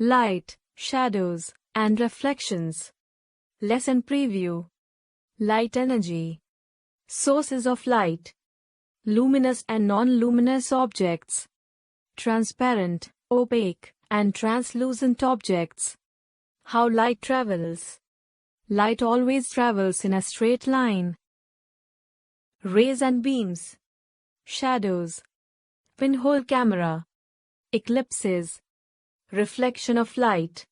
Light, shadows, and reflections. Lesson preview. Light energy. Sources of light. Luminous and non-luminous objects. Transparent, opaque, and translucent objects. How light travels. Light always travels in a straight line. Rays and beams. Shadows. Pinhole camera. Eclipses. Reflection of light.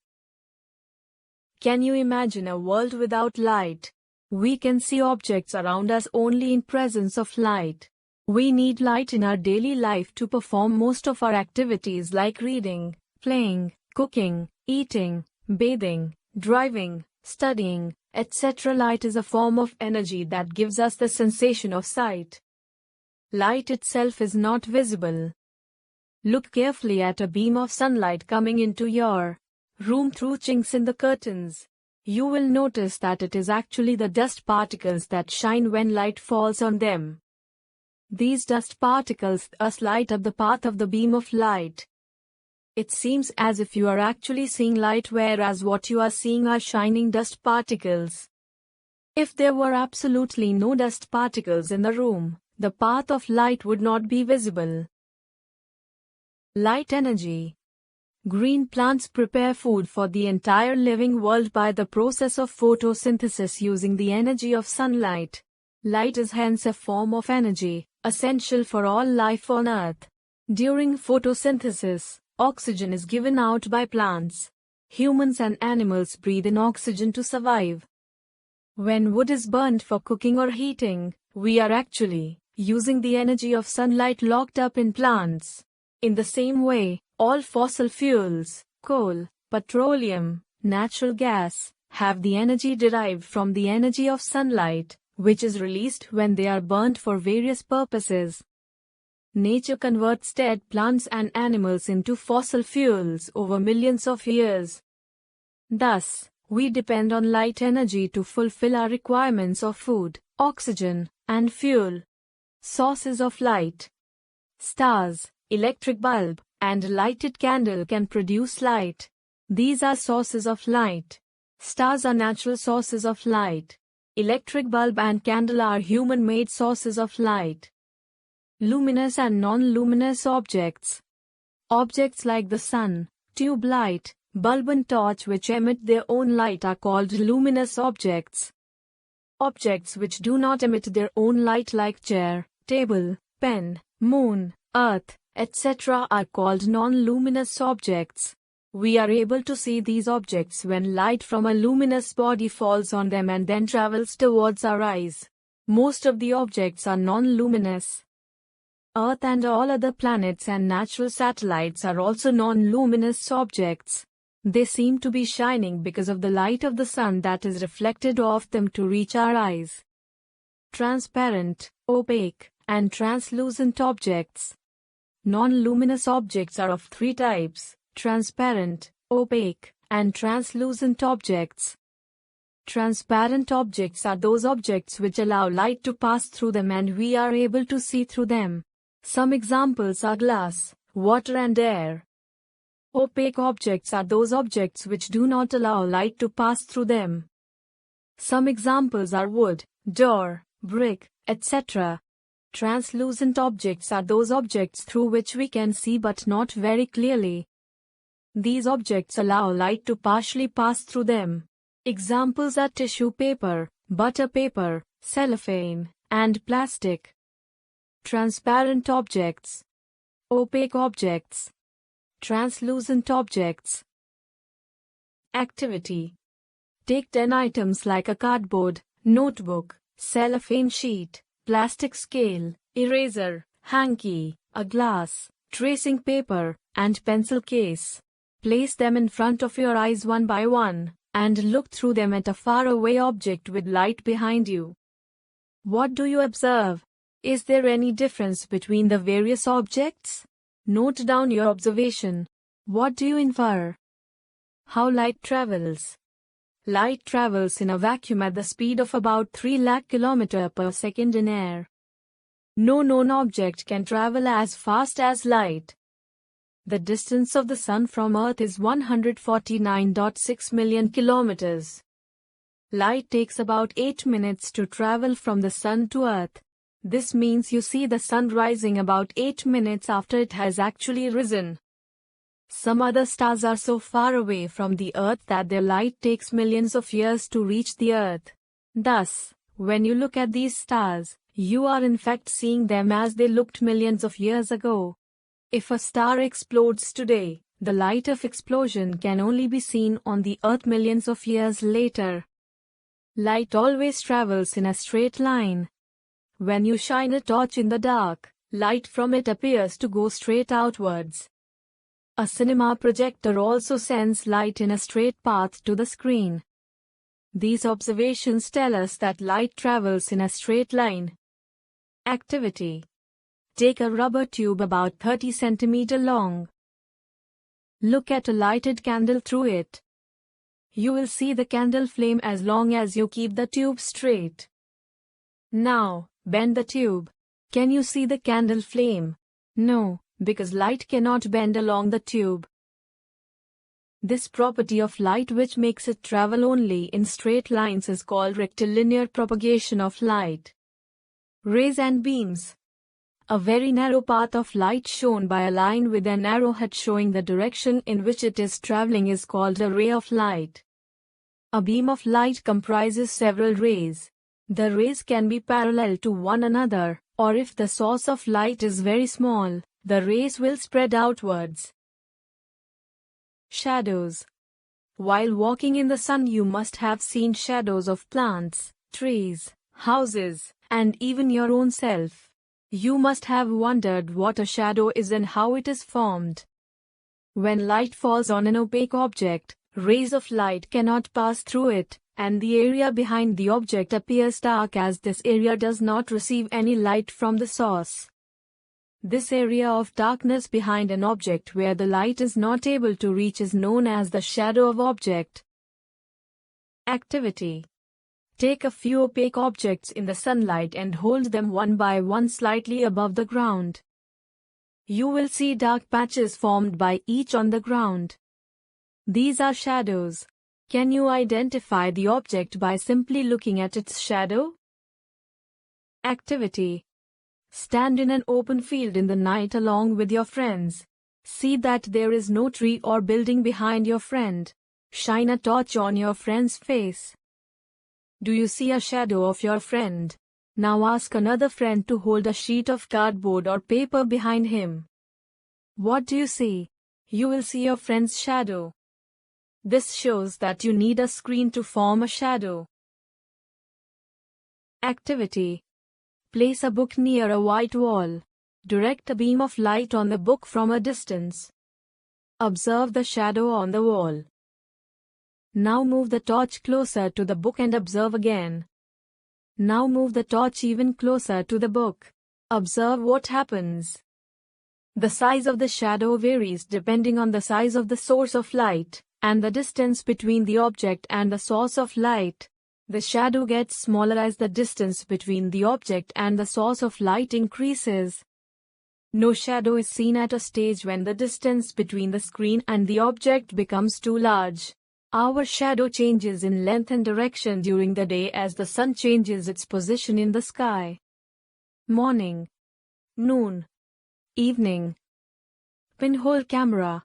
Can you imagine a world without light? We can see objects around us only in presence of light. We need light in our daily life to perform most of our activities like reading, playing, cooking, eating, bathing, driving, studying, etc. Light is a form of energy that gives us the sensation of sight. Light itself is not visible. Look carefully at a beam of sunlight coming into your room through chinks in the curtains. You will notice that it is actually the dust particles that shine when light falls on them. These dust particles thus light up the path of the beam of light. It seems as if you are actually seeing light, whereas what you are seeing are shining dust particles. If there were absolutely no dust particles in the room, the path of light would not be visible. Light energy. Green plants prepare food for the entire living world by the process of photosynthesis using the energy of sunlight. Light is hence a form of energy, essential for all life on Earth. During photosynthesis, oxygen is given out by plants. Humans and animals breathe in oxygen to survive. When wood is burned for cooking or heating, we are actually using the energy of sunlight locked up in plants. In the same way, all fossil fuels, coal, petroleum, natural gas, have the energy derived from the energy of sunlight, which is released when they are burnt for various purposes. Nature converts dead plants and animals into fossil fuels over millions of years. Thus, we depend on light energy to fulfill our requirements of food, oxygen, and fuel. Sources of light. Stars, electric bulb, and lighted candle can produce light. These are sources of light. Stars are natural sources of light. Electric bulb and candle are human-made sources of light. Luminous and non-luminous objects. Objects like the sun, tube light, bulb and torch which emit their own light are called luminous objects. Objects which do not emit their own light like chair, table, pen, moon, earth, etc. are called non-luminous objects. We are able to see these objects when light from a luminous body falls on them and then travels towards our eyes. Most of the objects are non-luminous. Earth and all other planets and natural satellites are also non-luminous objects. They seem to be shining because of the light of the sun that is reflected off them to reach our eyes. Transparent, opaque, and translucent objects. Non-luminous objects are of three types: transparent, opaque, and translucent objects. Transparent objects are those objects which allow light to pass through them and we are able to see through them. Some examples are glass, water and air. Opaque objects are those objects which do not allow light to pass through them. Some examples are wood, door, brick, etc. Translucent objects are those objects through which we can see but not very clearly. These objects allow light to partially pass through them. Examples are tissue paper, butter paper, cellophane, and plastic. Transparent objects. Opaque objects. Translucent objects. Activity. Take 10 items like a cardboard, notebook, cellophane sheet, plastic scale, eraser, hanky, a glass, tracing paper, and pencil case. Place them in front of your eyes one by one, and look through them at a faraway object with light behind you. What do you observe? Is there any difference between the various objects? Note down your observation. What do you infer? How light travels. Light travels in a vacuum at the speed of about 3 lakh km per second in air. No known object can travel as fast as light. The distance of the Sun from Earth is 149.6 million kilometers. Light takes about 8 minutes to travel from the Sun to Earth. This means you see the Sun rising about 8 minutes after it has actually risen. Some other stars are so far away from the Earth that their light takes millions of years to reach the Earth. Thus, when you look at these stars, you are in fact seeing them as they looked millions of years ago. If a star explodes today, the light of explosion can only be seen on the Earth millions of years later. Light always travels in a straight line. When you shine a torch in the dark, light from it appears to go straight outwards. A cinema projector also sends light in a straight path to the screen. These observations tell us that light travels in a straight line. Activity. Take a rubber tube about 30 cm long. Look at a lighted candle through it. You will see the candle flame as long as you keep the tube straight. Now, bend the tube. Can you see the candle flame? No, because light cannot bend along the tube. This property of light, which makes it travel only in straight lines, is called rectilinear propagation of light. Rays and beams. A very narrow path of light shown by a line with an arrowhead showing the direction in which it is traveling is called a ray of light. A beam of light comprises several rays. The rays can be parallel to one another, or if the source of light is very small, the rays will spread outwards. Shadows. While walking in the sun, you must have seen shadows of plants, trees, houses, and even your own self. You must have wondered what a shadow is and how it is formed. When light falls on an opaque object, rays of light cannot pass through it, and the area behind the object appears dark as this area does not receive any light from the source. This area of darkness behind an object where the light is not able to reach is known as the shadow of object. Activity. Take a few opaque objects in the sunlight and hold them one by one slightly above the ground. You will see dark patches formed by each on the ground. These are shadows. Can you identify the object by simply looking at its shadow? Activity. Stand in an open field in the night along with your friends. See that there is no tree or building behind your friend. Shine a torch on your friend's face. Do you see a shadow of your friend? Now ask another friend to hold a sheet of cardboard or paper behind him. What do you see? You will see your friend's shadow. This shows that you need a screen to form a shadow. Activity. Place a book near a white wall. Direct a beam of light on the book from a distance. Observe the shadow on the wall. Now move the torch closer to the book and observe again. Now move the torch even closer to the book. Observe what happens. The size of the shadow varies depending on the size of the source of light, and the distance between the object and the source of light. The shadow gets smaller as the distance between the object and the source of light increases. No shadow is seen at a stage when the distance between the screen and the object becomes too large. Our shadow changes in length and direction during the day as the sun changes its position in the sky. Morning, noon, evening. Pinhole camera.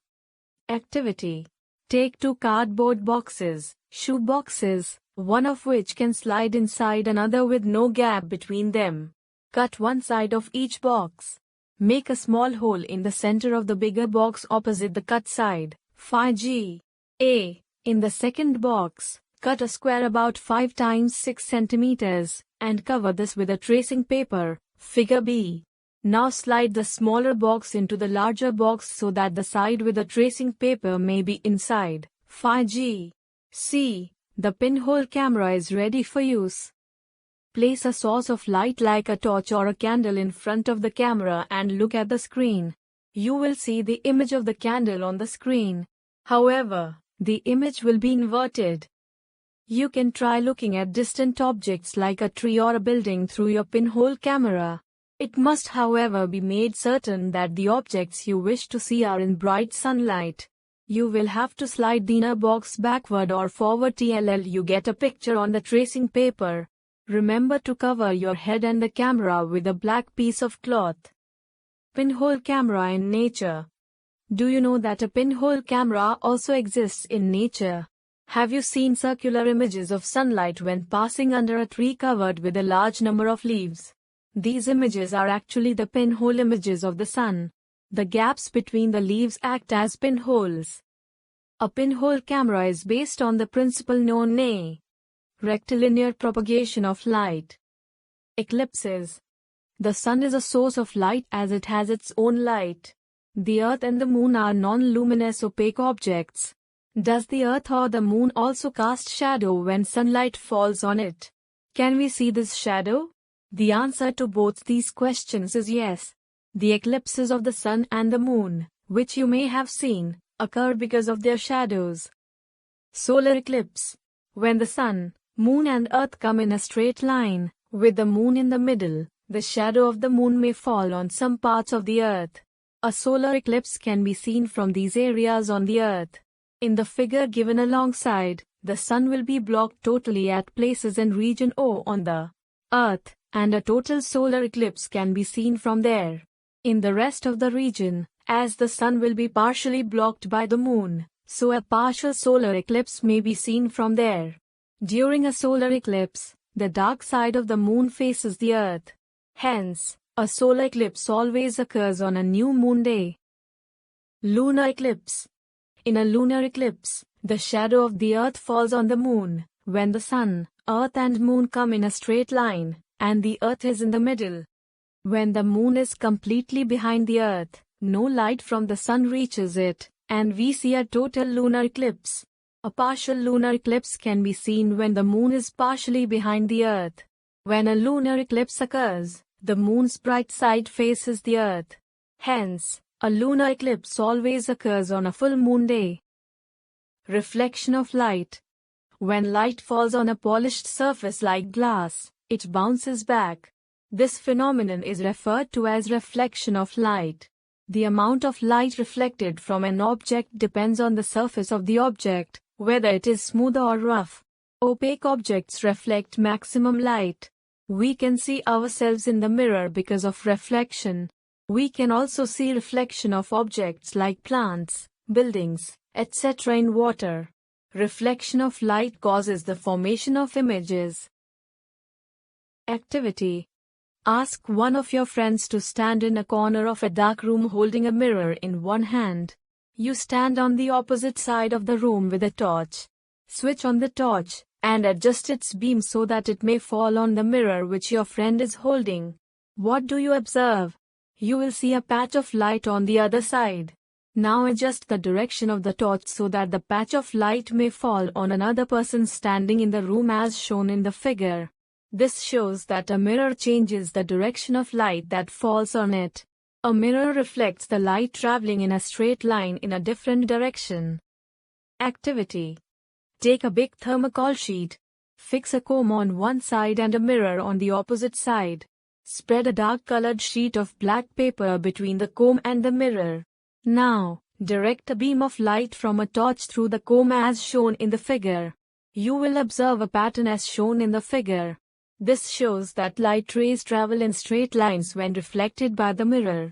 Activity. Take two cardboard boxes, shoe boxes, one of which can slide inside another with no gap between them. Cut one side of each box. Make a small hole in the center of the bigger box opposite the cut side. 5G. A. In the second box, cut a square about 5 times 6 centimeters, and cover this with a tracing paper. Figure B. Now slide the smaller box into the larger box so that the side with the tracing paper may be inside. 5G. C. The pinhole camera is ready for use. Place a source of light like a torch or a candle in front of the camera and look at the screen. You will see the image of the candle on the screen. However, the image will be inverted. You can try looking at distant objects like a tree or a building through your pinhole camera. It must, however, be made certain that the objects you wish to see are in bright sunlight. You will have to slide the inner box backward or forward till you get a picture on the tracing paper. Remember to cover your head and the camera with a black piece of cloth. Pinhole camera in nature. Do you know that a pinhole camera also exists in nature? Have you seen circular images of sunlight when passing under a tree covered with a large number of leaves? These images are actually the pinhole images of the sun. The gaps between the leaves act as pinholes. A pinhole camera is based on the principle known as rectilinear propagation of light. Eclipses. The sun is a source of light as it has its own light. The earth and the moon are non-luminous opaque objects. Does the earth or the moon also cast shadow when sunlight falls on it? Can we see this shadow? The answer to both these questions is yes. The eclipses of the sun and the moon, which you may have seen, occur because of their shadows. Solar eclipse. When the sun, moon and earth come in a straight line, with the moon in the middle, the shadow of the moon may fall on some parts of the earth. A solar eclipse can be seen from these areas on the earth. In the figure given alongside, the sun will be blocked totally at places in region O on the earth, and a total solar eclipse can be seen from there. In the rest of the region, as the sun will be partially blocked by the moon, so a partial solar eclipse may be seen from there. During a solar eclipse, the dark side of the moon faces the earth. Hence, a solar eclipse always occurs on a new moon day. Lunar eclipse. In a lunar eclipse, the shadow of the earth falls on the moon, when the sun, earth and moon come in a straight line, and the earth is in the middle. When the moon is completely behind the earth, no light from the sun reaches it, and we see a total lunar eclipse. A partial lunar eclipse can be seen when the moon is partially behind the earth. When a lunar eclipse occurs, the moon's bright side faces the earth. Hence, a lunar eclipse always occurs on a full moon day. Reflection of light. When light falls on a polished surface like glass, it bounces back. This phenomenon is referred to as reflection of light. The amount of light reflected from an object depends on the surface of the object, whether it is smooth or rough. Opaque objects reflect maximum light. We can see ourselves in the mirror because of reflection. We can also see reflection of objects like plants, buildings, etc. in water. Reflection of light causes the formation of images. Activity. Ask one of your friends to stand in a corner of a dark room holding a mirror in one hand. You stand on the opposite side of the room with a torch. Switch on the torch and adjust its beam so that it may fall on the mirror which your friend is holding. What do you observe? You will see a patch of light on the other side. Now adjust the direction of the torch so that the patch of light may fall on another person standing in the room as shown in the figure. This shows that a mirror changes the direction of light that falls on it. A mirror reflects the light traveling in a straight line in a different direction. Activity. Take a big thermocol sheet. Fix a comb on one side and a mirror on the opposite side. Spread a dark-colored sheet of black paper between the comb and the mirror. Now, direct a beam of light from a torch through the comb as shown in the figure. You will observe a pattern as shown in the figure. This shows that light rays travel in straight lines when reflected by the mirror.